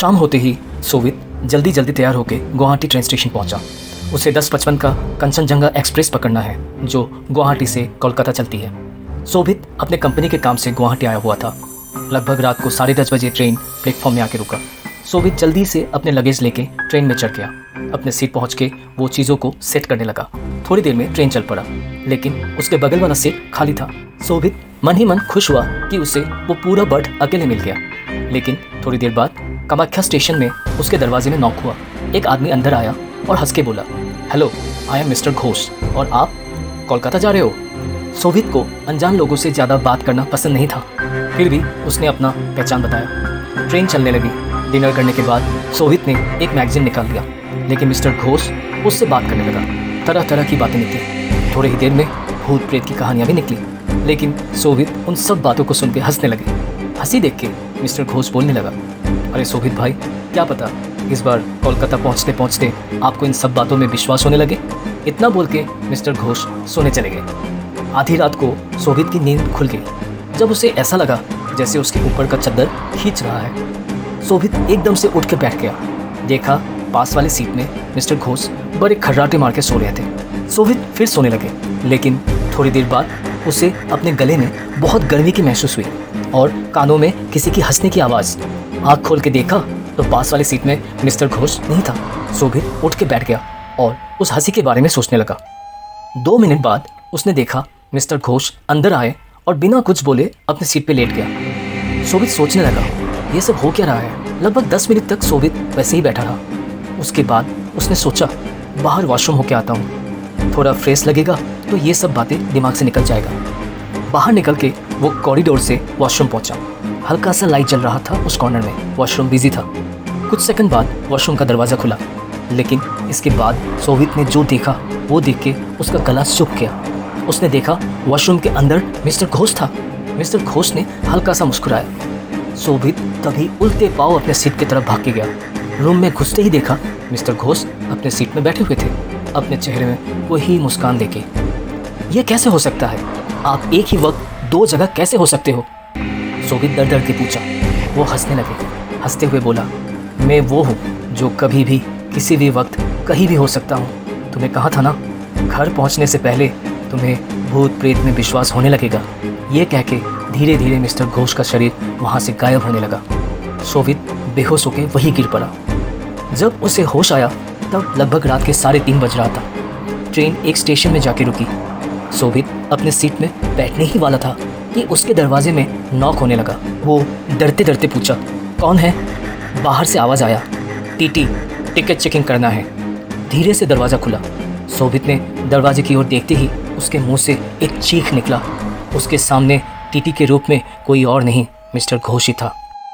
शाम होते ही सोवित जल्दी जल्दी तैयार होकर गुवाहाटी ट्रेन स्टेशन पहुंचा। उसे 10:55 का कंचनजंगा एक्सप्रेस पकड़ना है जो गुवाहाटी से कोलकाता चलती है। सोवित अपने कंपनी के काम से गुवाहाटी आया हुआ था। लगभग रात को 10:30 बजे ट्रेन प्लेटफॉर्म में आके रुका। सोवित जल्दी से अपने लगेज लेके ट्रेन में चढ़ गया। अपने सीट पहुंच के वो चीज़ों को सेट करने लगा। थोड़ी देर में ट्रेन चल पड़ा, लेकिन उसके बगल वाला सीट खाली था। सोवित मन ही मन खुश हुआ कि उसे वो पूरा बर्थ अकेले मिल गया। लेकिन थोड़ी देर बाद कामाख्या स्टेशन में उसके दरवाजे में नॉक हुआ। एक आदमी अंदर आया और हंस के बोला, hello, I am mister Ghosh और आप कोलकाता जा रहे हो। सोवित को अनजान लोगों से ज़्यादा बात करना पसंद नहीं था, फिर भी उसने अपना पहचान बताया। ट्रेन चलने लगी। डिनर करने के बाद सोवित ने एक मैगजीन निकाल लिया, लेकिन मिस्टर घोष उससे बात करने लगा। तरह तरह की बातें निकली। थोड़ी ही देर में भूत प्रेत की कहानियाँ भी निकली, लेकिन सोवित उन सब बातों को सुन के हंसने लगे। हंसी देख के मिस्टर घोष बोलने लगा, अरे सोवित भाई, क्या पता इस बार कोलकाता पहुँचते पहुँचते आपको इन सब बातों में विश्वास होने लगे। इतना बोल के मिस्टर घोष सोने चले गए। आधी रात को सोवित की नींद खुल गई जब उसे ऐसा लगा जैसे उसके ऊपर का चद्दर खींच रहा है। सोवित एकदम से उठ के बैठ गया। देखा पास वाली सीट में मिस्टर घोष बड़े खर्राटे मार के सो रहे थे। सोवित फिर सोने लगे, लेकिन थोड़ी देर बाद उसे अपने गले में बहुत गर्मी की महसूस हुई और कानों में किसी की हंसने की आवाज़। आँख खोल के देखा तो पास वाली सीट में मिस्टर घोष नहीं था। सोवित उठ के बैठ गया और उस हंसी के बारे में सोचने लगा। 2 मिनट बाद उसने देखा मिस्टर घोष अंदर आए और बिना कुछ बोले अपनी सीट पे लेट गया। सोवित सोचने लगा, ये सब हो क्या रहा है। लगभग 10 मिनट तक सोवित वैसे ही बैठा रहा। उसके बाद उसने सोचा, बाहर वॉशरूम होके आता हूँ, थोड़ा फ्रेश लगेगा तो ये सब बातें दिमाग से निकल जाएगा। बाहर निकल के वो कॉरिडोर से वॉशरूम पहुँचा। हल्का सा लाइट जल रहा था उस कॉर्नर में। वॉशरूम बिजी था। कुछ सेकंड बाद वॉशरूम का दरवाज़ा खुला, लेकिन इसके बाद सोवित ने जो देखा वो देख के उसका गला सूख गया। उसने देखा वॉशरूम के अंदर मिस्टर घोष था। मिस्टर घोष ने हल्का सा मुस्कुराया। सोवित तभी उल्टे पाँव अपने सीट की तरफ भाग के गया। रूम में घुसते ही देखा मिस्टर घोष अपने सीट में बैठे हुए थे, अपने चेहरे में वही मुस्कान देके। ये कैसे हो सकता है? आप एक ही वक्त 2 जगह कैसे हो सकते हो? सोवित डर डर के पूछा। वो हंसने लगे। हंसते हुए बोला, मैं वो हूँ जो कभी भी किसी भी वक्त कहीं भी हो सकता हूँ। तुम्हें कहा था ना, घर पहुँचने से पहले तुम्हें भूत प्रेत में विश्वास होने लगेगा। ये कह के धीरे धीरे मिस्टर घोष का शरीर वहाँ से गायब होने लगा। सोवित बेहोश होकर वहीं गिर पड़ा। जब उसे होश आया तब लगभग रात के 3:30 बज रहा था। ट्रेन एक स्टेशन में जाके रुकी। सोवित अपने सीट में बैठने ही वाला था कि उसके दरवाजे में नॉक होने लगा। वो डरते डरते पूछा, कौन है? बाहर से आवाज़ आया, टीटी, टिकट चेकिंग करना है। धीरे से दरवाज़ा खुला। सोवित ने दरवाजे की ओर देखते ही उसके मुंह से एक चीख निकला। उसके सामने टीटी के रूप में कोई और नहीं, मिस्टर घोष ही था।